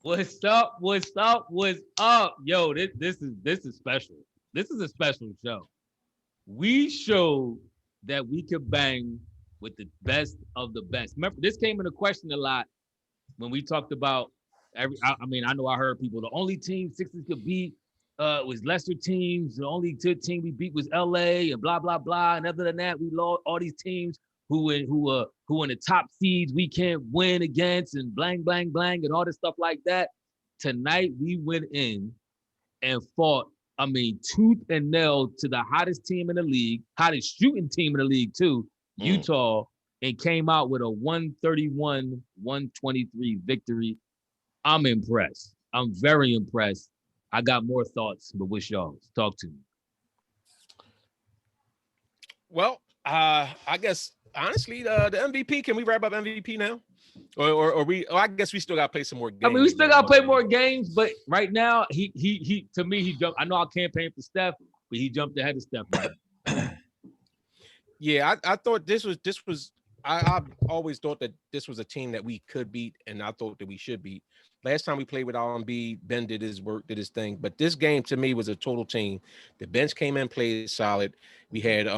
What's up? What's up? What's up? Yo, this is special. This is a special show. We showed that we could bang with the best of the best. Remember, this came into question a lot when we talked about I mean, I know I heard people, the only team Sixers could beat was lesser teams. The only good team we beat was LA and blah blah blah. And other than that, we lost all these teams who in the top seeds we can't win against and blang blang blang and all this stuff like that. Tonight we went in and fought. I mean, tooth and nail to the hottest team in the league, hottest shooting team in the league too, Mm. Utah, and came out with a 131-123 victory. I'm impressed. I'm very impressed. I got more thoughts, but what's y'all's? Talk to me. Well, I guess honestly, the MVP. Can we wrap up MVP now, or we? Oh, I guess we still got to play some more games. I mean, we still got to play more games, but right now, he to me, he jumped. I know I campaign for Steph, but he jumped ahead of Steph. Right? Yeah, I thought this was. I've always thought that this was a team that we could beat, and I thought that we should beat. Last time we played with Embiid, Ben did his work, did his thing. But this game to me was a total team. The bench came in, played solid. We had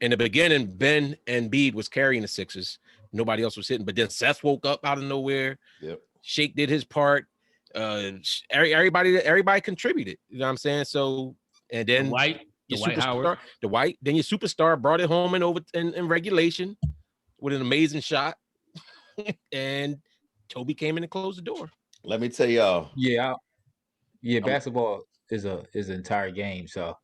in the beginning, Ben and Embiid was carrying the Sixers. Nobody else was hitting. But then Seth woke up out of nowhere. Yep. Shake did his part. Everybody contributed. You know what I'm saying? So and then Dwight Howard, then your superstar brought it home in regulation with an amazing shot, and Toby came in and closed the door. Let me tell y'all. Yeah, basketball is an entire game, so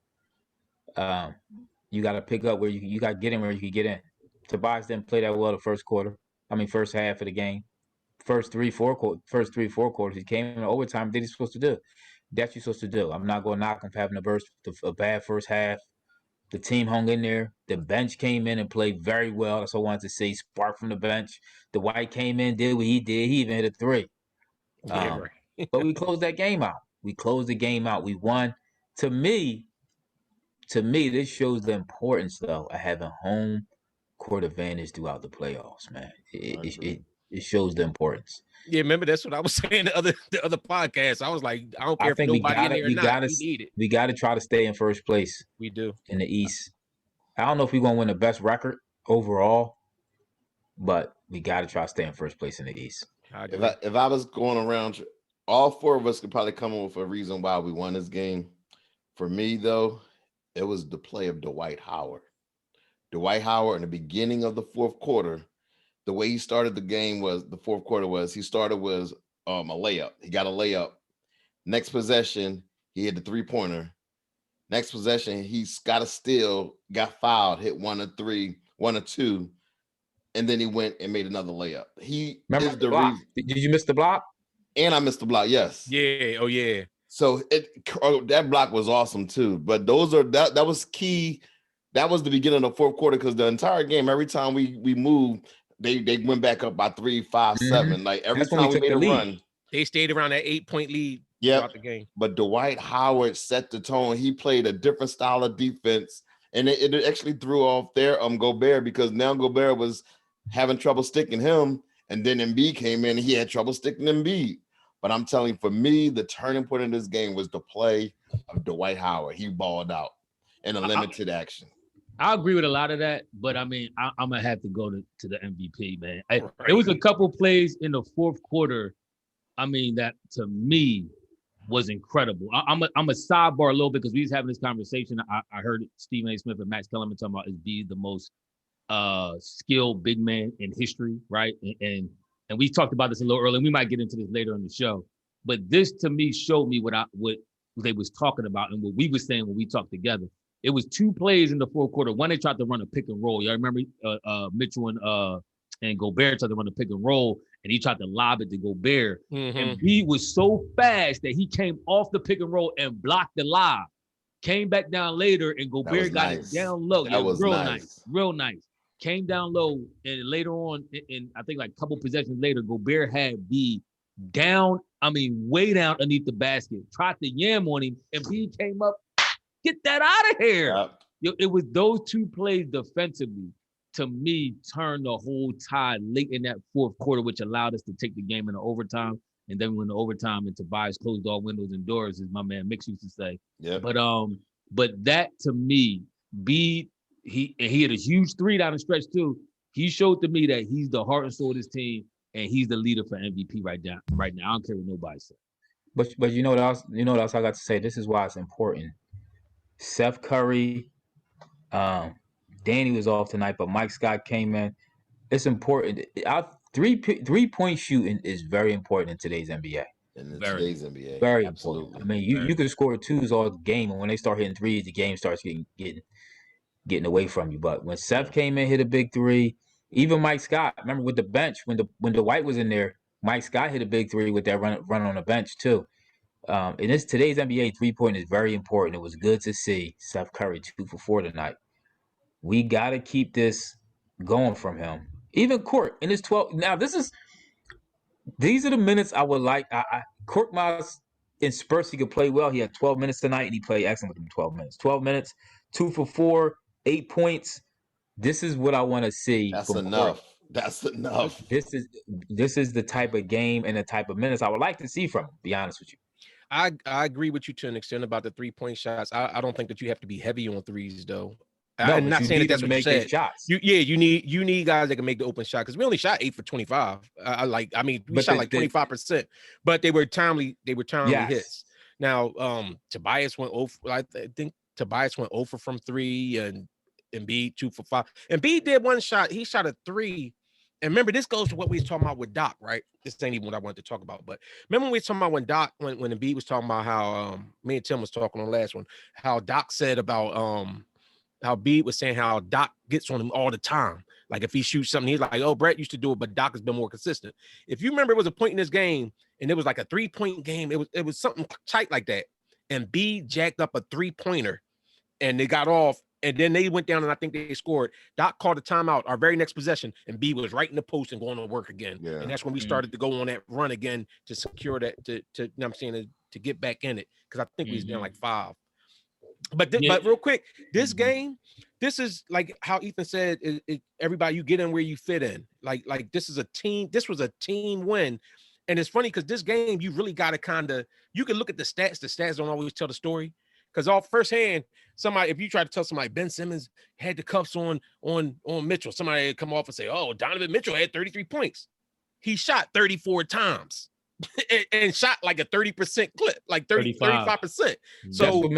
you got to pick up where you got to get in where you can get in. Tobias didn't play that well the first half of the game. First three, four quarters, he came in overtime. Did he supposed to do? That's what you're supposed to do. I'm not going to knock him for having a bad first half. The team hung in there. The bench came in and played very well. That's what I wanted to see. Spark from the bench. The White came in, did what he did. He even hit a three. But we closed that game out. We won. To me, this shows the importance, though, of having home court advantage throughout the playoffs, man. It shows the importance. Yeah, remember that's what I was saying the other podcast. I was like, I don't care if nobody in there or not. We need it. We got to try to stay in first place. We do in the East. I don't know if we're gonna win the best record overall, but we got to try to stay in first place in the East. If I was going around, all four of us could probably come up with a reason why we won this game. For me, though, it was the play of Dwight Howard. Dwight Howard in the beginning of the fourth quarter. The way he started the game was the fourth quarter was he started with a layup. He got a layup. Next possession, he hit the 3-pointer. Next possession, he's got a steal, got fouled, hit 1 or 3, 1 or 2, and then he went and made another layup. He remember the block. Did you miss the block? And I missed the block. Yes. Yeah. Oh yeah. So that block was awesome too. But that was key. That was the beginning of the fourth quarter because the entire game, every time we moved. They went back up by 3, 5, 7. Like every time we made a run, they stayed around that 8-point lead throughout the game. But Dwight Howard set the tone. He played a different style of defense, and it actually threw off their Gobert because now Gobert was having trouble sticking him, and then Embiid came in and he had trouble sticking Embiid. But I'm telling you, for me, the turning point in this game was the play of Dwight Howard. He balled out in a limited action. I agree with a lot of that, but I mean, I'm gonna have to go to the MVP, man. There was a couple plays in the fourth quarter. I mean, that to me was incredible. I'm a sidebar a little bit because we was having this conversation. I heard Stephen A. Smith and Max Kellerman talking about Embiid, the most skilled big man in history, right? And we talked about this a little earlier. We might get into this later in the show, but this to me showed me what they was talking about and what we were saying when we talked together. It was 2 plays in the fourth quarter. One, they tried to run a pick and roll. Y'all remember Mitchell and Gobert tried to run a pick and roll, and he tried to lob it to Gobert. Mm-hmm. And he was so fast that he came off the pick and roll and blocked the lob. Came back down later, and Gobert got it down low. That was real nice. Came down low, and later on, in I think like a couple possessions later, Gobert had B down, way down underneath the basket. Tried to yam on him, and B came up. Get that out of here. Yep. It was those 2 plays defensively, to me, turned the whole tide late in that fourth quarter, which allowed us to take the game into overtime. and then we went to overtime and Tobias closed all windows and doors, as my man Mix used to say. Yeah. But that to me, he had a huge 3 down the stretch too. He showed to me that he's the heart and soul of this team, and he's the leader for MVP right now. Right now, I don't care what nobody says. But you know what else? You know what else I got to say? This is why it's important. Seth Curry, Danny was off tonight, but Mike Scott came in. It's important. Three-point shooting is very important in today's NBA. In today's NBA, Very absolutely. important. I mean, you can score 2s all game, and when they start hitting 3s, the game starts getting away from you. But when Seth came in, hit a big 3. Even Mike Scott, remember with the bench when Dwight was in there, Mike Scott hit a big 3 with that run on the bench too. In today's NBA, 3-point is very important. It was good to see Seth Curry 2 for 4 tonight. We got to keep this going from him. Even Court in his 12. Now these are the minutes I would like. Court Miles in spurts he could play well. He had 12 minutes tonight, and he played excellent with them 12 minutes. 12 minutes, 2 for 4, 8 points. This is what I want to see. That's enough. Court. That's enough. This is the type of game and the type of minutes I would like to see from him, to be honest with you. I agree with you to an extent about the 3-point shots. I don't think that you have to be heavy on threes though. No, I'm not saying that that's what you said. Shots. You need guys that can make the open shot because we only shot 8 for 25. We shot like 25%, but they were timely hits. Now, Tobias went over. I think Tobias went over from 3, and Embiid 2 for 5. Embiid did one shot. He shot a 3. And remember, this goes to what we was talking about with Doc, right? This ain't even what I wanted to talk about, but remember when we was talking about when Doc, when Embiid was talking about how me and Tim was talking on the last one, how Doc said about how Embiid was saying how Doc gets on him all the time. Like if he shoots something, he's like, "Oh, Brett used to do it, but Doc has been more consistent." If you remember, it was a point in this game, and it was like a 3-point game. It was something tight like that, and Embiid jacked up a 3-pointer, and they got off. And then they went down, and I think they scored. Doc called a timeout our very next possession, and B was right in the post and going to work again. Yeah. And that's when we started to go on that run again to secure that, to you know what I'm saying, to get back in it. Because I think we was down like 5. But real quick, this game, this is like how Ethan said, everybody, you get in where you fit in. Like this is a team. This was a team win. And it's funny because this game, you really got to you can look at the stats. The stats don't always tell the story. Because off firsthand, somebody, if you try to tell somebody Ben Simmons had the cuffs on Mitchell, somebody would come off and say, "Oh, Donovan Mitchell had 33 points. He shot 34 times and shot like a 30% clip, like 35%. So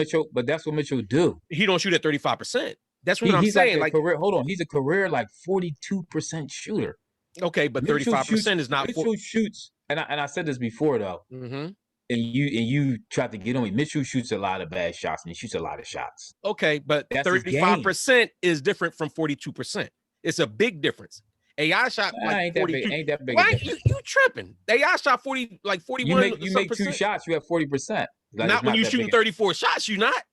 that's what Mitchell do. He don't shoot at 35%. That's what I'm saying. Like career, hold on, he's a career like 42% shooter. Okay, but 35% is not. Mitchell shoots, and I said this before though. Mm-hmm. And you tried to get on me. Mitchell shoots a lot of bad shots, and he shoots a lot of shots. Okay, but 35% is different from 42%. It's a big difference. AI shot like 42. Ain't that big? Why you tripping? AI shot 41. You make 2 shots, you have 40%. Not when you shooting 34 shots, you not.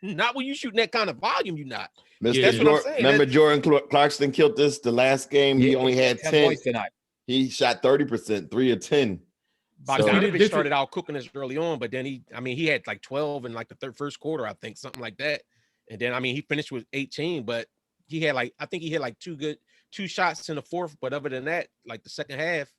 Not when you shooting that kind of volume, you not. That's what I'm saying. Remember Jordan Clarkson killed this the last game. He only had 10 points tonight. He shot 30%, 3 of 10. Bogdanovich started out cooking us early on, but then he had like 12 in like the first quarter, I think, something like that. And then he finished with 18, but he had like 2 shots in the fourth. But other than that, like the second half,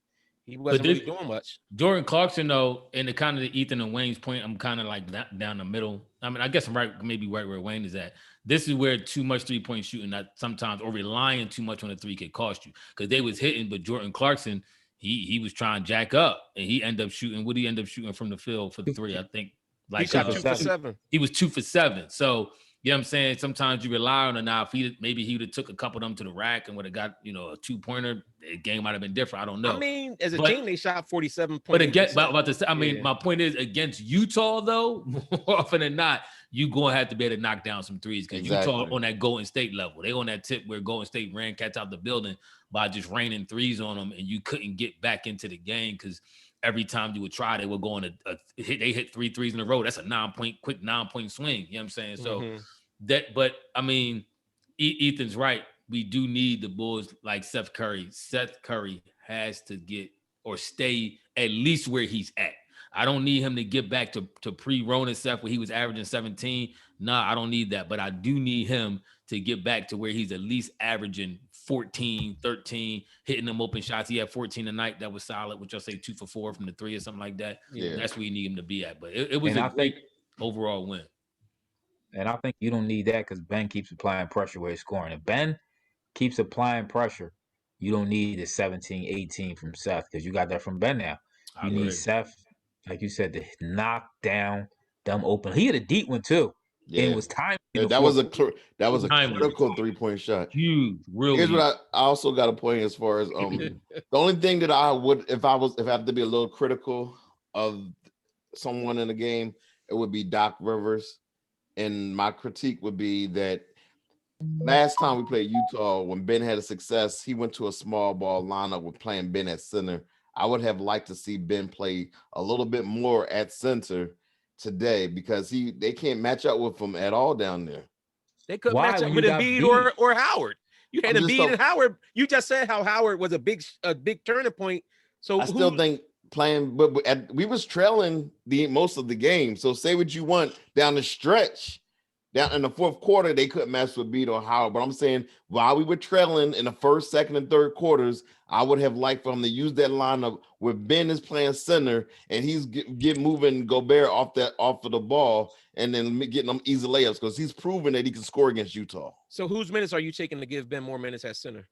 he wasn't really doing much. Jordan Clarkson, though, and the kind of the Ethan and Wayne's point, I'm kind of like down the middle. I mean, I guess I'm maybe right where Wayne is at. This is where too much 3-point shooting that sometimes, or relying too much on the 3 could cost you, because they was hitting, but Jordan Clarkson, he was trying to jack up, and he ended up shooting. What did he end up shooting from the field for the 3? I think like he shot 2 for 7. He was 2 for 7. So you know what I'm saying? Sometimes you rely on it. Now, if he would have took a couple of them to the rack and would have got, a 2-pointer, the game might have been different. I don't know. I mean, as a team, they shot 47 points. But again, my point is, against Utah, though, more often than not, you going to have to be able to knock down some threes, because Utah on that Golden State level. They on that tip where Golden State ran cats out the building by just raining threes on them, and you couldn't get back into the game because every time you would try, they were going to they hit 3 threes in a row. That's a quick 9-point swing. You know what I'm saying? So but I mean, Ethan's right. We do need the Bulls like Seth Curry. Seth Curry has to get or stay at least where he's at. I don't need him to get back to pre-Rona Seth where he was averaging 17. Nah, I don't need that. But I do need him to get back to where he's at least averaging 14, 13, hitting them open shots. He had 14 tonight. That was solid, which I'll say 2 for 4 from the 3 or something like that. Yeah. That's where you need him to be at. But it was And a great overall win. And I think you don't need that because Ben keeps applying pressure where he's scoring. If Ben keeps applying pressure, you don't need the 17, 18 from Seth because you got that from Ben now. You need Seth, like you said, to knock down them open. He had a deep one too. Yeah. And it was time. That was a critical 3-point shot. Huge, really. Here's what I also got a point as far as the only thing that I would, if I had to be a little critical of someone in the game, it would be Doc Rivers. And my critique would be that last time we played Utah, when Ben had a success, he went to a small ball lineup with playing Ben at center. I would have liked to see Ben play a little bit more at center today because they can't match up with him at all down there. They couldn't match up with Embiid or Howard. You had Embiid and Howard. You just said how Howard was a big turning point. So I still think playing, but we was trailing most of the game. So say what you want down the stretch. Down in the fourth quarter, they couldn't match with Embiid or Howard. But I'm saying while we were trailing in the first, second, and third quarters, I would have liked for him to use that lineup where Ben is playing center and he's moving Gobert off of the ball and then getting them easy layups because he's proven that he can score against Utah. So whose minutes are you taking to give Ben more minutes at center?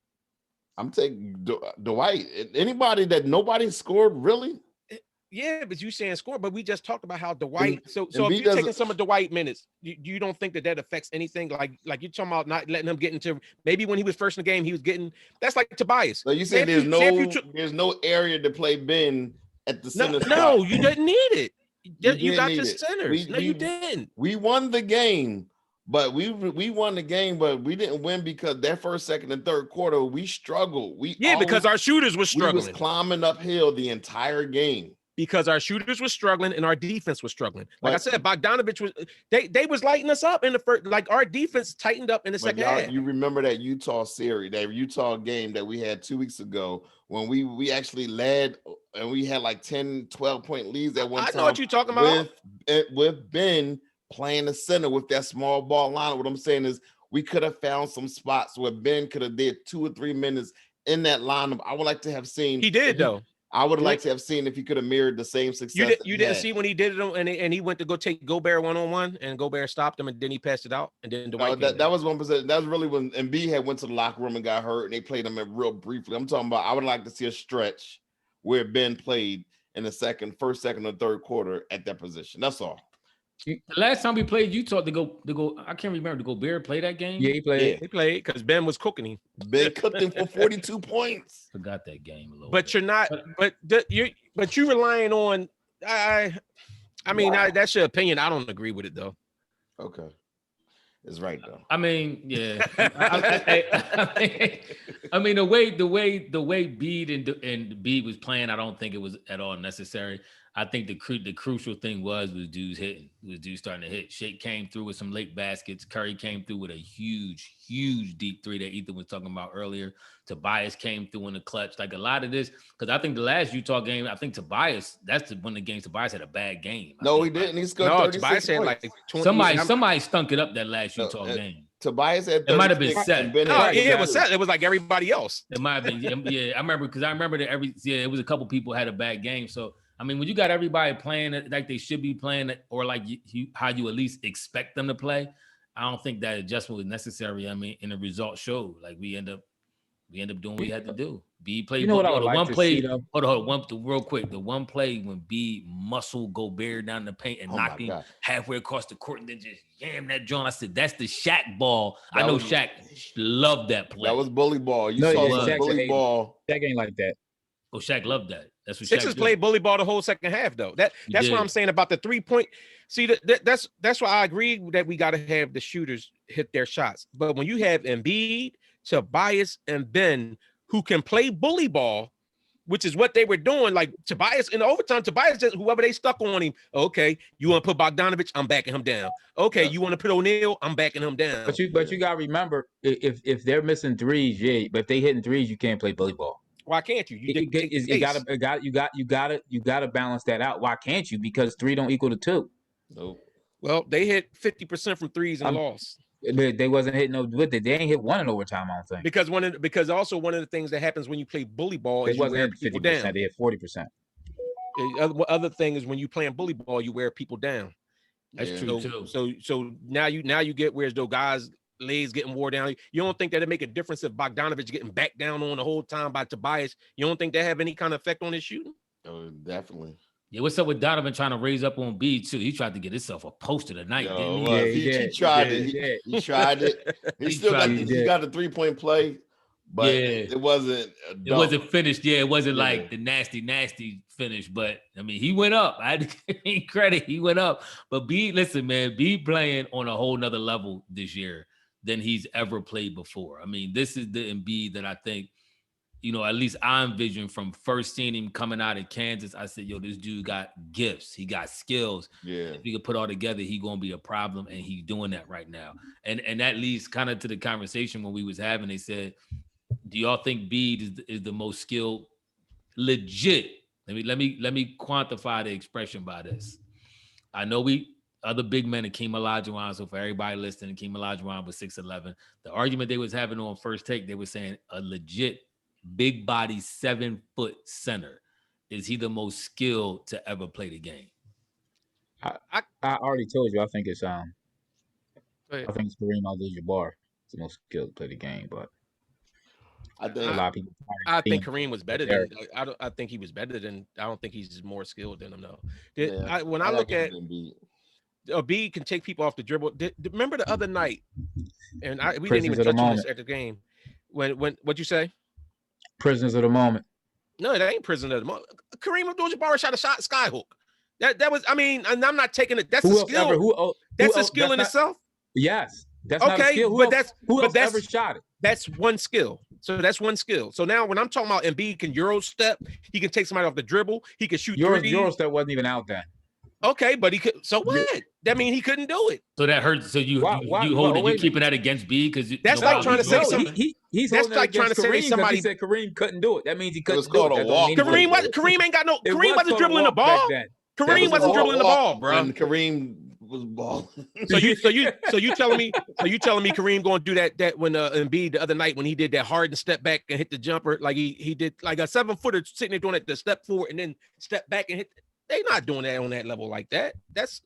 I'm taking Dwight. Anybody that nobody scored really. Yeah, but you saying score, but we just talked about how Dwight. So if you're taking some of Dwight minutes, you don't think that affects anything? Like you're talking about not letting him get into. Maybe when he was first in the game, he was getting. That's like Tobias. So you say there's no area to play Ben at the center. No, you didn't need it. You got your centers. You didn't. We won the game, but we won the game, but we didn't win because that first, second, and third quarter we struggled. Because our shooters were struggling. We was climbing uphill the entire game. Because our shooters were struggling and our defense was struggling. Like I said, Bogdanovich was they was lighting us up in the first. Like our defense tightened up in the second half. You remember that Utah series, that Utah game that we had 2 weeks ago when we actually led and we had like 10, 12-point leads at one time. I know what you're talking about. With Ben playing the center with that small ball line. What I'm saying is we could have found some spots where Ben could have did 2 or 3 minutes in that lineup. I would like to have seen. He did though. I would like to have seen if he could have mirrored the same success. You didn't see when he did it and he went to go take Gobert one-on-one and Gobert stopped him and then he passed it out and then Dwight. That was 1%. That was really when Embiid had went to the locker room and got hurt and they played him real briefly. I'm talking about I would like to see a stretch where Ben played in the first, second, or third quarter at that position. That's all. The last time we played Utah to go. I can't remember. To Gobert play that game. Yeah, he played. He played because Ben was cooking him. Ben cooked him for 42 points. Forgot that game a little. But bit. You're not. But you're relying on. I mean, that's your opinion. I don't agree with it though. Okay, it's right though. I mean, yeah. I mean, the way Bede and Bede was playing, I don't think it was at all necessary. I think the crucial thing was dudes hitting. Was dudes starting to hit. Shake came through with some late baskets. Curry came through with a huge deep three that Ethan was talking about earlier. Tobias came through in the clutch. Like a lot of this, because I think the last Utah game, I think Tobias, that's one of the games Tobias had a bad game. No, he didn't. He scored 36 Tobias had points. like 20. Somebody stunk it up that last Utah game. Tobias had 36. It might have been Seth. It was Seth. It was like everybody else. It might have been. Yeah, I remember that it was a couple people had a bad game. So I mean, when you got everybody playing it like they should be playing it, or like how you at least expect them to play, I don't think that adjustment was necessary. I mean, and the result showed. Like we end up doing what we had to do. B played. You know what I would like to see, though? Real quick. The one play when B muscled Gobert down the paint and knocked him halfway across the court and then just yam that joint. I said, that's the Shaq ball. I know Shaq loved that play. That was bully ball. You saw bully ball. Shaq ain't like that. Oh, Shaq loved that. That's what Sixers played bully ball the whole second half, though. That's what I'm saying about the 3-point. See, that's why I agree that we got to have the shooters hit their shots. But when you have Embiid, Tobias, and Ben who can play bully ball, which is what they were doing, like Tobias in overtime, Tobias just whoever they stuck on him. Okay, you want to put Bogdanovich? I'm backing him down. Okay, you want to put O'Neal? I'm backing him down. But you got to remember, if they're missing threes, but if they hitting threes, you can't play bully ball. Why can't you? You gotta balance that out. Why can't you? Because 3 don't equal to 2. Nope. Well, they hit 50% from threes and lost. They wasn't hitting no with it. They ain't hit one in overtime, I don't think. Because also one of the things that happens when you play bully ball They is you wasn't wear hitting people 50%. down. They hit 40%. Other thing is when you playing bully ball, you wear people down. That's true too. So now you get whereas though guys legs getting wore down. You don't think that it make a difference if Bogdanovich getting back down on the whole time by Tobias? You don't think that have any kind of effect on his shooting? Oh, definitely. Yeah, what's up with Donovan trying to raise up on B too? He tried to get himself a poster tonight, didn't he? Well, Yeah, he tried it. He tried it. He got the 3-point play, but it wasn't. It wasn't finished. Yeah, it wasn't like the nasty finish. But I mean, he went up. I had to give him credit. He went up. But B, listen, man, B playing on a whole nother level this year than he's ever played before. I mean, this is the Embiid that I think, at least I envisioned from first seeing him coming out of Kansas. I said, this dude got gifts. He got skills. Yeah. If he could put all together, he going to be a problem, and he's doing that right now. And that leads kind of to the conversation when we was having. They said, do y'all think Bede is the most skilled? Legit. Let me quantify the expression by this. I know other big men, Akeem Olajuwon. So for everybody listening, Akeem Olajuwon was 6'11". The argument they was having on First Take, they were saying a legit big body 7-foot center. Is he the most skilled to ever play the game? I already told you. I think it's Kareem Abdul-Jabbar. It's the most skilled to play the game, but I think a lot of people. I think Kareem was better than. I think he was better than. I don't think he's more skilled than him though. When I look at Embiid can take people off the dribble. Remember the other night, and we didn't even touch on this at the game. When what'd you say? Prisoners of the moment. No, it ain't prisoner of the moment. Kareem Abdul-Jabbar shot a skyhook. That was. I mean, and I'm not taking it. That's a skill. That's a skill in itself. Yes, that's not a skill. Who else ever shot it? That's one skill. So that's one skill. So now when I'm talking about Embiid can Euro step, he can take somebody off the dribble. He can shoot Euro step wasn't even out then. Okay, but he could. So what? That means he couldn't do it. So that hurts. So you keeping that against B because that's like trying to say something. He's like trying to say somebody said Kareem couldn't do it. That means he couldn't do it. Kareem ain't got no. Kareem wasn't dribbling the ball. Kareem wasn't dribbling the ball, bro. And Kareem was balling. So you telling me Kareem going to do that when Embiid the other night when he did that hard and step back and hit the jumper like he did like a 7-footer sitting there doing it the step forward and then step back and hit. They not doing that on that level like that. That's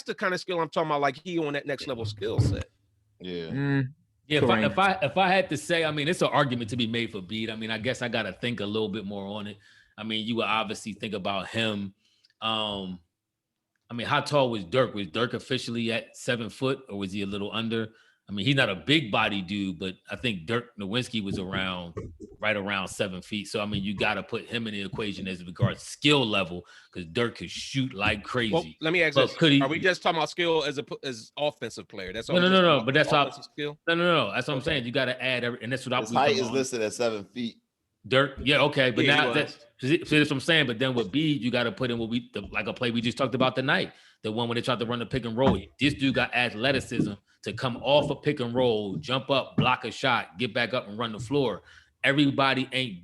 the kind of skill I'm talking about. Like he on that next level skill set. Yeah. Yeah. If I had to say, I mean, it's an argument to be made for Bede. I mean, I guess I got to think a little bit more on it. I mean, you would obviously think about him. I mean, how tall was Dirk? Was Dirk officially at 7 foot, or was he a little under? I mean, he's not a big body dude, but I think Dirk Nowitzki was right around 7 feet. So, I mean, you got to put him in the equation as regards skill level because Dirk could shoot like crazy. Well, let me ask this. Are we just talking about skill as offensive player? That's all. No. But that's how skill. No. That's what I'm saying. You got to add and that's what his height is listed at 7 feet. Dirk, yeah, okay, but now that's what I'm saying. But then with Bede, you got to put in like a play we just talked about tonight, the one when they tried to run the pick and roll. This dude got athleticism to come off a pick and roll, jump up, block a shot, get back up and run the floor. Everybody ain't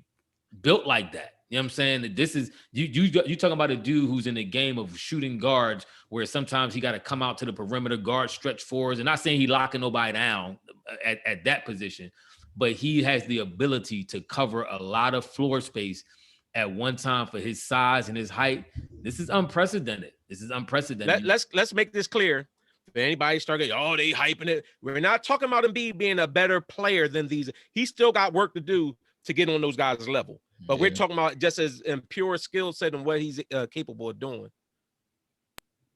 built like that. You know what I'm saying? That this is you talking about a dude who's in the game of shooting guards where sometimes he got to come out to the perimeter, guard stretch forwards. And not saying he locking nobody down at that position, but he has the ability to cover a lot of floor space at one time for his size and his height. This is unprecedented. Let's make this clear. If anybody started, they hyping it. We're not talking about Embiid being a better player than these. He still got work to do to get on those guys' level. But we're talking about just as in pure skill set and what he's capable of doing.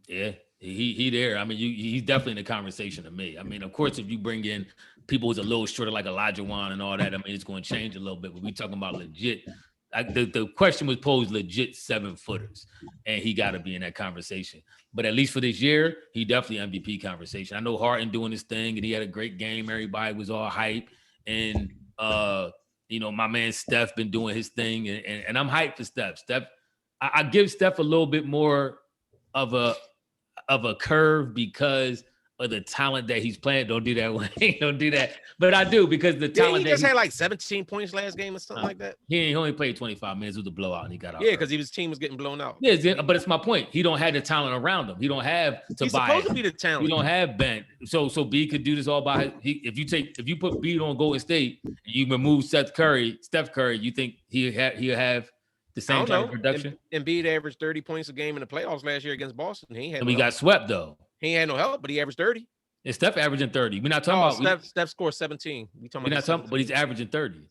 Yeah, he there. I mean, he's definitely in the conversation to me. I mean, of course, if you bring in people who's a little shorter like Olajuwon and all that, I mean, it's going to change a little bit. But we talking about legit. The question was posed legit 7-footers, and he got to be in that conversation. But at least for this year, he definitely MVP conversation. I know Harden doing his thing, and he had a great game. Everybody was all hype, and my man Steph been doing his thing, and I'm hyped for Steph. I give Steph a little bit more of a curve because of the talent that he's playing. Don't do that, Wayne. Don't do that. But I do because the talent he just had like 17 points last game or something like that. He only played 25 minutes with the blowout and he got out. Yeah, because his team was getting blown out. Yeah, but it's my point. He don't have the talent around him. He don't have Tobias. He's supposed to be the talent. You don't have Ben. So B could do this all by if you put B on Golden State and you remove Steph Curry, you think he'll have the same type of production? Embiid averaged 30 points a game in the playoffs last year against Boston. We got swept though. He ain't had no help, but he averaged 30. And Steph averaging 30. We're not talking about Steph scored 17. But he's averaging 30.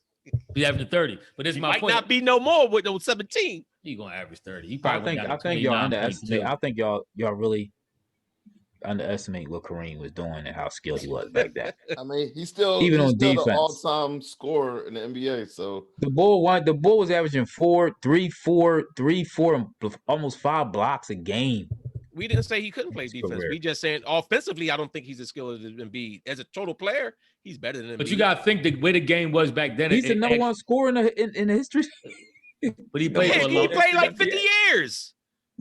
He's averaging 30. But this is my point. Might not be no more with those 17. He's gonna average 30. I think y'all underestimate. I think y'all really underestimate what Kareem was doing and how skilled he was back then. I mean, he's still defense, the all-time scorer in the NBA. So the Bull was averaging 4, 3, 4, 3, 4, almost 5 blocks a game. We didn't say he couldn't play defense. We just saying offensively, I don't think he's as skilled as Embiid. As a total player, he's better than Embiid. But you gotta think the way the game was back then. He's the number one scorer in the history. But he played like 50 years.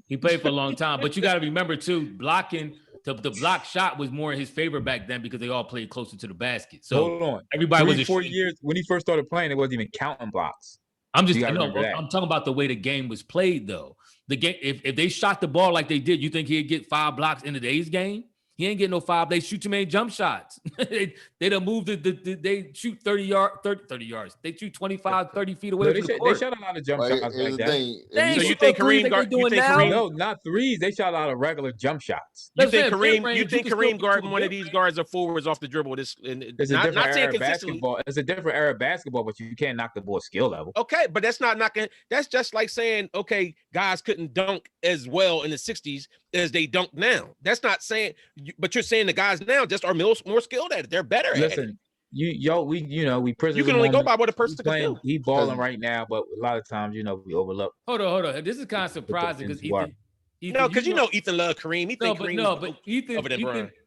He played for a long time. But you got to remember too, blocking the block shot was more in his favor back then because they all played closer to the basket. So hold on, everybody was 4 years when he first started playing. It wasn't even counting blocks. I'm talking about the way the game was played though. The game, if they shot the ball like they did, you think he'd get 5 blocks in today's game? He ain't getting no 5. They shoot too many jump shots. They done moved they shoot 30 yards. They shoot 25, 30 feet away from the court. They shot a lot of jump shots like that. So you think Kareem? No, not threes. They shot a lot of regular jump shots. You think Kareem guarding one of these guards or forwards off the dribble? It's a different era of basketball. It's a different era of basketball, but you can't knock the ball skill level. Okay, but that's not knocking. That's just like saying, okay, guys couldn't dunk as well in the 60s as they dunk now. That's not saying, but you're saying the guys now just are more skilled at it. They're better at it. We prison. You can only go by what a person can do. He balling right now, but a lot of times, we overlook. Hold on. This is kind of surprising because Ethan, Ethan loved Kareem.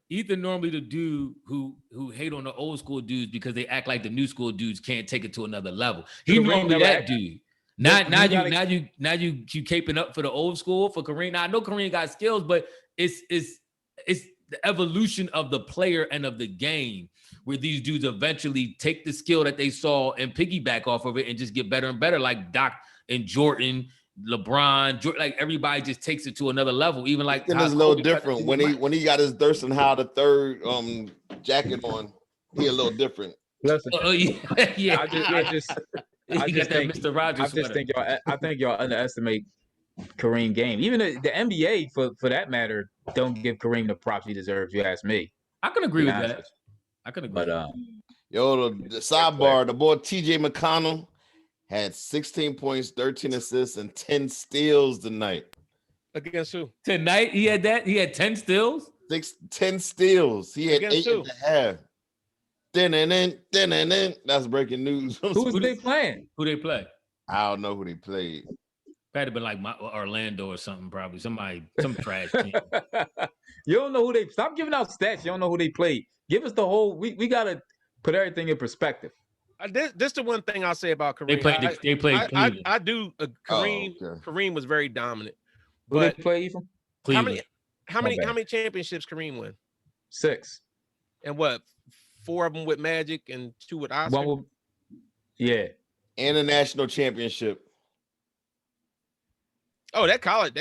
Ethan normally the dude who hate on the old school dudes because they act like the new school dudes can't take it to another level. He normally that dude. Now you caping up for the old school for Kareem. Now I know Kareem got skills, but it's the evolution of the player and of the game where these dudes eventually take the skill that they saw and piggyback off of it and just get better and better, like Doc and Jordan, LeBron, like everybody just takes it to another level. Even like it's a little different when he got his Thurston Howe the third jacket on. He a little different. Listen, yeah. I think y'all underestimate Kareem game. Even the NBA, for that matter, don't give Kareem the props he deserves. You ask me. I can agree with that. I can agree. But the sidebar, the boy TJ McConnell had 16 points, 13 assists, and 10 steals tonight. Against who? Tonight he had that. He had 10 steals. 10 steals. He had 8.5. That's breaking news. Who they playing? Who they play? I don't know who they played. Had to been like Orlando or something, probably some trash team. You don't know who they. Stop giving out stats. You don't know who they played. Give us the whole. We gotta put everything in perspective. This the one thing I'll say about Kareem. They played Cleveland. I do. Kareem. Oh, okay. Kareem was very dominant. Who they play even? Cleveland. How many championships Kareem win? 6. And what? 4 of them with Magic and 2 with Oscar. Yeah. And a national championship. Oh, that college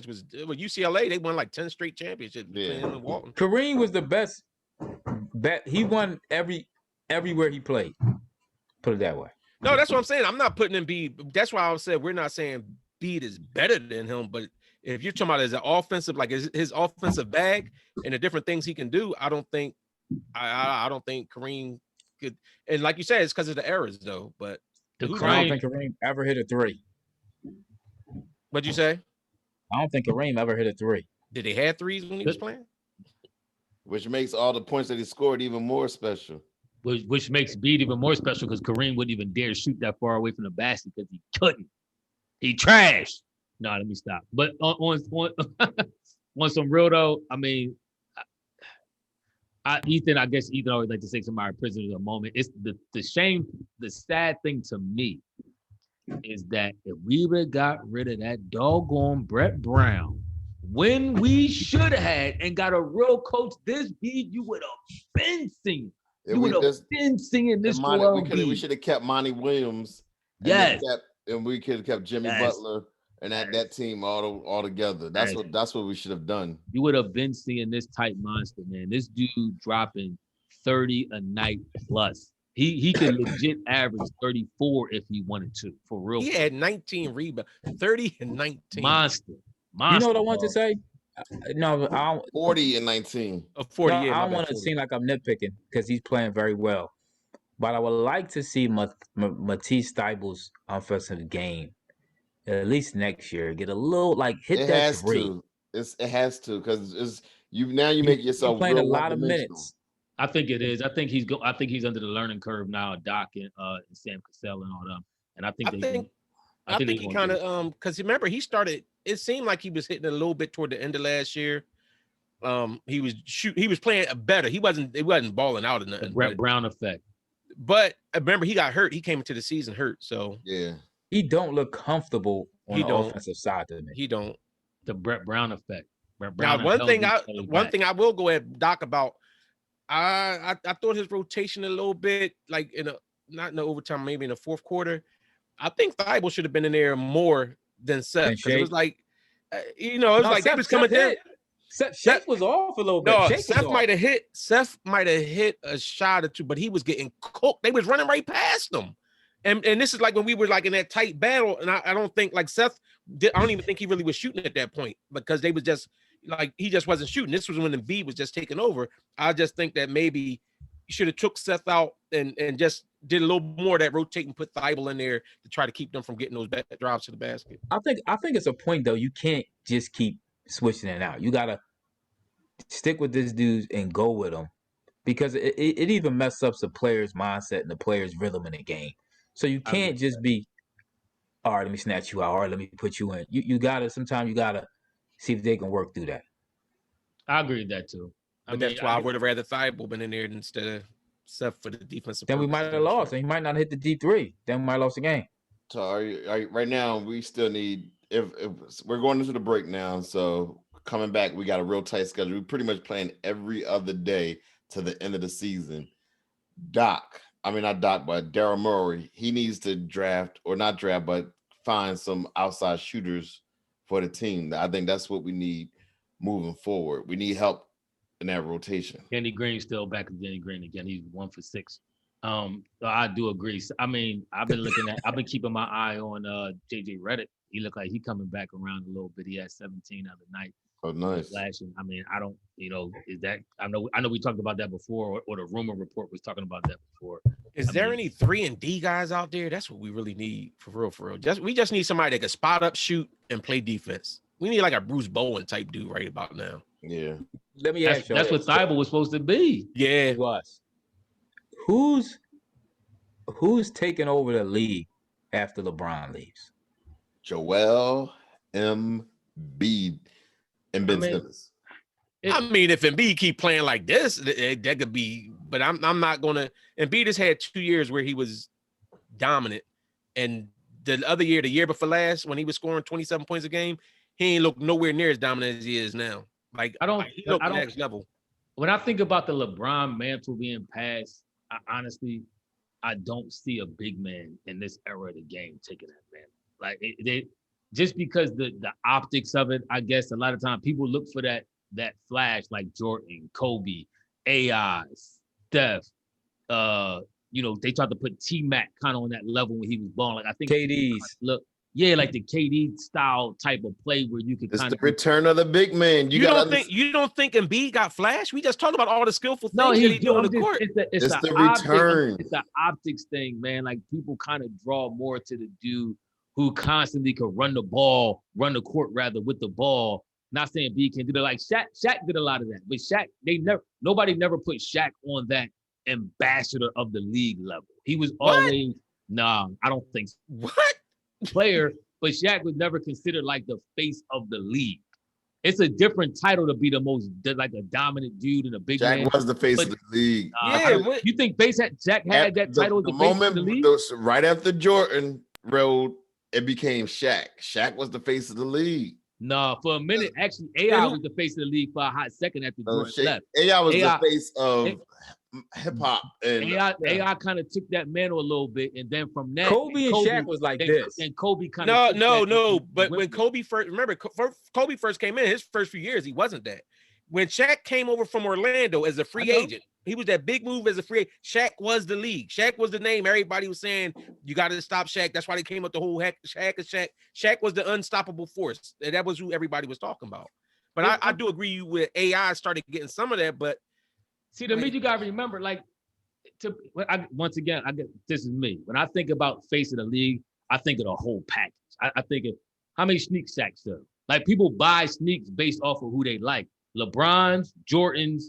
was UCLA. They won like 10 straight championships between him and Walton. Kareem was the best. He won everywhere he played. Put it that way. No, that's what I'm saying. I'm not putting Embiid. That's why I said we're not saying Embiid is better than him. But if you're talking about as an offensive, like his offensive bag and the different things he can do, I don't think Kareem could. And like you said, it's because of the errors though. But I don't think Kareem ever hit a 3. What'd you say? I don't think Kareem ever hit a 3. Did he have 3s when he was playing? Which makes all the points that he scored even more special. Which makes Embiid even more special because Kareem wouldn't even dare shoot that far away from the basket because he couldn't. He trashed. No, let me stop. But on some real though, I mean, I guess Ethan always like to say somebody prisoners of a moment. It's the sad thing to me is that if we would have got rid of that doggone Brett Brown when we should have had and got a real coach this beat, you would have been singing. You would have been singing this Joel Embiid. We should have kept Monty Williams. Yes. And we could have kept Jimmy Butler and that team all together. That's what we should have done. You would have been seeing this type monster, man. This dude dropping 30 a night plus. He could legit average 34 if he wanted to, for real. He had 19 rebounds, 30 and 19. Monster. You know what I want to say? No, I don't. 40 and 19. 40. No, I don't want to seem like I'm nitpicking because he's playing very well. But I would like to see Matisse Thybulle's offensive game at least next year get a little hit it that has three. To. It has to because you make yourself playing a lot of minutes. I think it is. I think he's under the learning curve now. Doc and Sam Cassell and all them. And I think he kind of because remember he started. It seemed like he was hitting a little bit toward the end of last year. He was playing better. He wasn't balling out or nothing. The Brett Brown effect. But remember, he got hurt. He came into the season hurt. So yeah, he don't look comfortable on the offensive side to me. He don't. The Brett Brown effect. Brett Brown. Now, one thing I will go at Doc about. I thought his rotation a little bit not in the overtime, maybe in the fourth quarter. I think Thibault should have been in there more than Seth because it was like, it was like Seth, they was coming down. Seth was off a little bit. No, Seth might have hit a shot or two, but he was getting cooked. They was running right past him. And this is like when we were like in that tight battle. And I don't think like Seth I don't even think he really was shooting at that point because they was just like he just wasn't shooting. This was when Embiid was just taking over. I just think that maybe you should have took Seth out and just did a little more of that rotate and put Thibault in there to try to keep them from getting those bad drives to the basket. I think it's a point though. You can't just keep switching it out. You gotta stick with this dude and go with him because it even messes up the player's mindset and the player's rhythm in the game. So you can't just be, all right, let me snatch you out. All right, let me put you in. You gotta sometimes you gotta see if they can work through that. I agree with that too. That's why I would have rather Thibault been in there instead of Seth for the defensive. Then we might have lost, and he might not hit the D3. Then we might have lost the game. So right now we still need if we're going into the break now. So coming back, we got a real tight schedule. We're pretty much playing every other day to the end of the season. Not Doc, but Daryl Morey. He needs to draft or not draft, but find some outside shooters for the team. I think that's what we need moving forward. We need help in that rotation. Danny Green's still back to Danny Green again. He's 1 for 6. So I do agree. I've been keeping my eye on JJ Redick. He looked like he coming back around a little bit. He had 17 the other night. Oh, nice. Flashing. I don't, is that I know we talked about that before, or the rumor report was talking about that before. Is there any 3-and-D guys out there? That's what we really need for real. We just need somebody that can spot up, shoot, and play defense. We need like a Bruce Bowen type dude right about now. Yeah. Let me ask you. That's what Thibault was supposed to be. Yeah, it was. Who's taking over the league after LeBron leaves? Joel Embiid and Ben Simmons. If Embiid keep playing like this, that could be. But I'm not gonna. Embiid has had 2 years where he was dominant, and the other year, the year before last, when he was scoring 27 points a game, he ain't look nowhere near as dominant as he is now. Like he looked next level. When I think about the LeBron mantle being passed, honestly, I don't see a big man in this era of the game taking that man. Like they just because the optics of it, I guess a lot of times people look for that flash like Jordan, Kobe, AI, Steph. They tried to put T-Mac kind of on that level when he was born. Like I think KD's like the KD style type of play where you could kind of return of the big man. You don't think Embiid got flash? We just talked about all the skillful things that he do on the court. It's the return. It's the optics thing, man. Like people kind of draw more to the dude who constantly could run the court rather with the ball. Not saying B can do that. Like Shaq did a lot of that, but Shaq, nobody never put Shaq on that ambassador of the league level. He was always, I don't think so. What? Player, but Shaq was never considered like the face of the league. It's a different title to be the most like a dominant dude and a big man. Shaq was the face of the league. You think Shaq had that title as the face of the league? Right after Jordan rode, it became Shaq. Shaq was the face of the league. No, for a minute, actually, AI was the face of the league for a hot second after Jordan left. AI was the face of hip hop, and AI kind of took that mantle a little bit, and then from that, Kobe and Shaq was like this, and Kobe kind of no. But when Kobe first, remember, Kobe first came in, his first few years, he wasn't that. When Shaq came over from Orlando as a free agent, he was that big move as a free agent. Shaq was the league. Shaq was the name. Everybody was saying, you got to stop Shaq. That's why they came up the whole Shaq is Shaq. Shaq was the unstoppable force. That was who everybody was talking about. But I do agree with AI started getting some of that. But see, to me, you got to remember, once again, this is me. When I think about face of the league, I think of the whole package. I think of how many sneaks Shaq sell. Like, people buy sneaks based off of who they like. LeBrons, Jordans,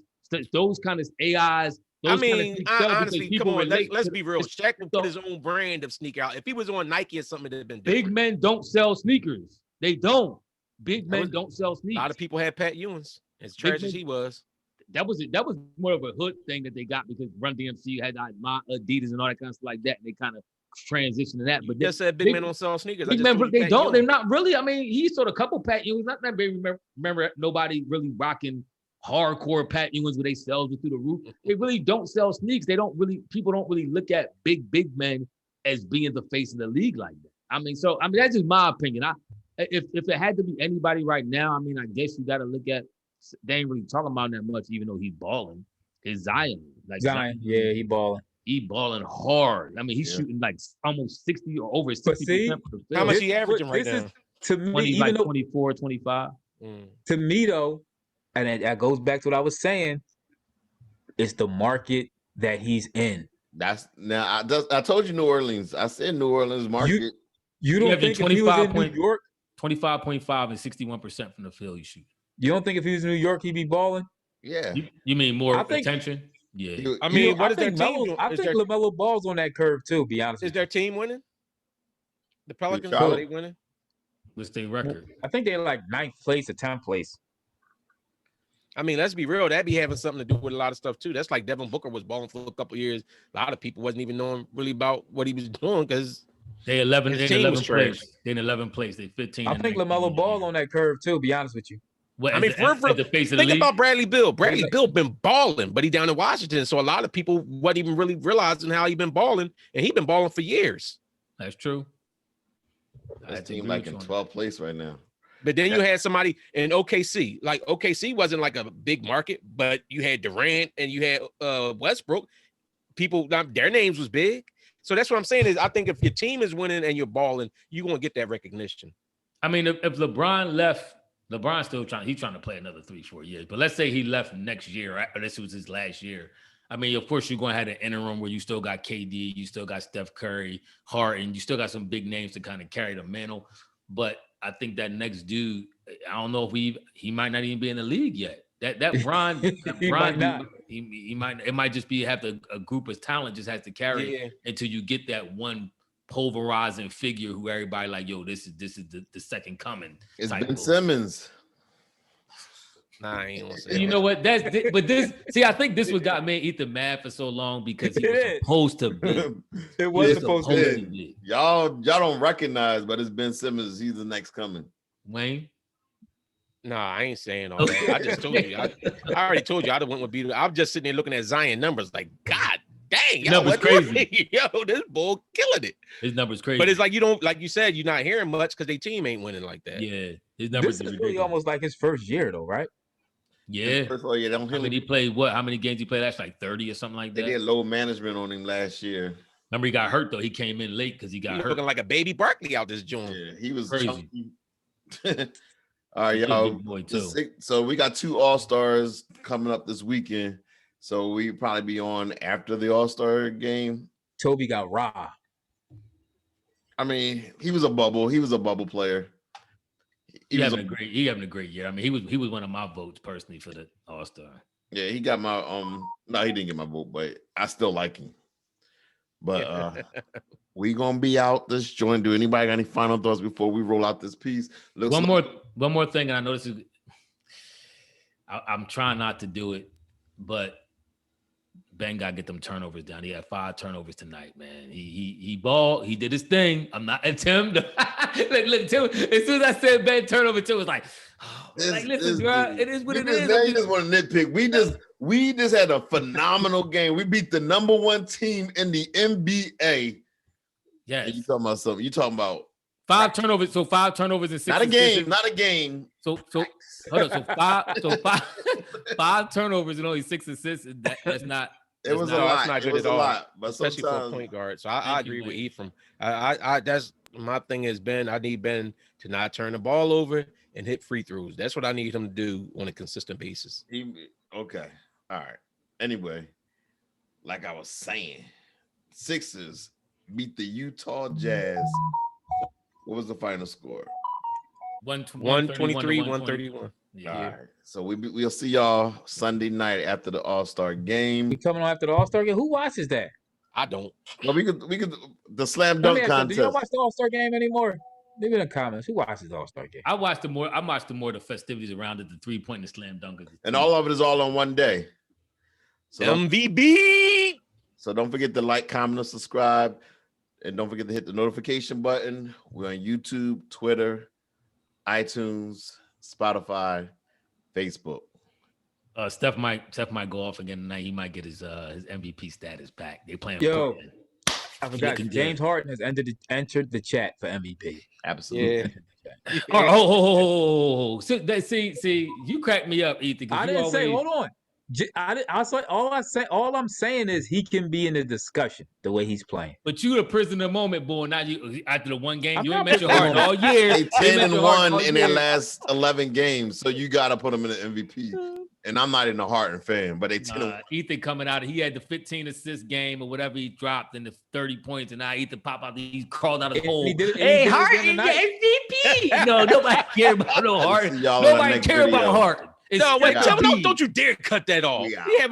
those kind of AIs. Honestly, come on, let's be real. Shaq would put his own brand of sneaker out. If he was on Nike or something, it'd have been different. Big men don't sell sneakers. They don't. Big men don't sell sneakers. A lot of people had Pat Ewins, as trash as he was. That was more of a hood thing that they got because Run DMC had my Adidas and all that kind of stuff like that, and they kind of transitioned to that. But you just said big men don't sell sneakers. Big men, they don't. They're not really. I mean, he sold a couple Pat Ewins. Not that remember nobody really rocking hardcore Pat Ewins where they sell through the roof. They really don't sell sneaks. People don't really look at big men as being the face of the league like that. I mean, that's just my opinion. If it had to be anybody right now, I mean, I guess you got to look at. They ain't really talking about him that much, even though he's balling. Is Zion? Zion, yeah, he balling. He balling hard. I mean, he's shooting like almost 60 or over 60%. How much he averaging right now? To me, even like 24, 25. To me, though, and that goes back to what I was saying, it's the market that he's in. I told you New Orleans. I said New Orleans market. You don't think if he was in New York? 25.5 and 61% from the field he shoots. You don't think if he was in New York, he'd be balling? Yeah. You mean more attention? Yeah. I mean, what is their team? I think LaMelo Ball's on that curve too, be honest. Is their team winning? The Pelicans, are they winning? What's their record? I think they're like 9th place or 10th place. I mean, let's be real. That'd be having something to do with a lot of stuff too. That's like Devin Booker was balling for a couple of years. A lot of people wasn't even knowing really about what he was doing because they 11 place. They're in 11th place. They 15. I think LaMelo Ball on that curve too, be honest with you. I mean, think about Bradley Beal. Bradley Beal been balling, but he down in Washington. So a lot of people wasn't even really realizing how he been balling, and he been balling for years. That's true. That team like in 12th place right now. But then you had somebody in OKC. Like OKC wasn't like a big market, but you had Durant and you had Westbrook. People, their names was big. So that's what I'm saying is I think if your team is winning and you're balling, you're gonna get that recognition. I mean, if LeBron left. LeBron's still trying to play another 3-4 years. But let's say he left next year, or this was his last year. I mean, of course, you're going to have an interim where you still got KD, you still got Steph Curry, Harden, you still got some big names to kind of carry the mantle. But I think that next dude, I don't know if he might not even be in the league yet. That Bron, he might. It might just be a group of talent just has to carry until you get that one pulverizing figure who everybody like, yo, this is the second coming. It's Ben Simmons. Nah, I ain't gonna say you know what? I think this was got me Ethan mad for so long because he was supposed to be. It was supposed to be. Y'all don't recognize, but it's Ben Simmons. He's the next coming. Wayne? Nah, I ain't saying all that. I just told you. I already told you I'd have went with Beal. I'm just sitting there looking at Zion numbers like, God dang, numbers crazy. Yo, this bull killing it. His numbers crazy. But it's like you don't, like you said, you're not hearing much because their team ain't winning like that. Yeah, his numbers this is really almost like his first year though, right? Yeah. First of all, how many he played? How many games he played? That's like 30 or something like that. They did low management on him last year. Remember, he got hurt though. He came in late because he got hurt. Looking like a baby Barkley out this joint. Yeah, he was crazy. All right, y'all. So we got 2 All-Stars coming up this weekend. So we probably be on after the All-Star game. Toby got raw. I mean, he was a bubble. He was a bubble player. He having a great year. I mean, he was one of my votes personally for the All-Star. Yeah, he got my no, he didn't get my vote, but I still like him. But we gonna be out this joint. Do anybody got any final thoughts before we roll out this piece? One more thing, and I know this is I'm trying not to do it, but Ben got to get them turnovers down. He had 5 turnovers tonight, man. He balled. He did his thing. I'm not and Tim. look, Tim. As soon as I said Ben turnover, Tim was like, listen, bro, it is what it is. You just want to nitpick. We just had a phenomenal game. We beat the number 1 team in the NBA. Yeah, you talking about something? You talking about 5 turnovers? So 5 turnovers in 6. Not a game. Not a game. So hold on. So five turnovers and only 6 assists. That's not. It was a lot. Not good it was at all, a lot, but especially for a point guard. So I agree with Ephraim. I that's my thing is Ben. I need Ben to not turn the ball over and hit free throws. That's what I need him to do on a consistent basis. Okay. All right. Anyway, like I was saying, Sixers beat the Utah Jazz. What was the final score? 123, 131. Yeah. All right. So we'll see y'all Sunday night after the All-Star game. We coming on after the All-Star game? Who watches that? I don't. Well, we could the slam dunk contest. Do y'all watch the All-Star game anymore? Leave it in the comments. Who watches the All-Star game? I watched the more the festivities around it, the 3-point and the slam dunkers. And all of it is all on one day. So MVP. So don't forget to like, comment, and subscribe. And don't forget to hit the notification button. We're on YouTube, Twitter, iTunes, Spotify, Facebook. Steph might go off again tonight. He might get his MVP status back. They playing. Yo, I forgot. James Harden has entered the chat for MVP. Absolutely. Yeah. Oh. See, you cracked me up, Ethan. I didn't say. Hold on. All I'm saying is he can be in the discussion the way he's playing. But you a prisoner of the moment, boy. Now you after the one game, you ain't mentioned Harden all year. They 10-1 in their last 11 games, so you got to put them in the MVP. And I'm not even a Harden fan, but they 10-1. Ethan coming out, he had the 15 assist game or whatever he dropped in the 30 points, and now Ethan pop out, he crawled out of the hole. Hey, Harden, MVP. No, nobody care about no Harden. Nobody care about Harden. No, wait, don't you dare cut that off. We have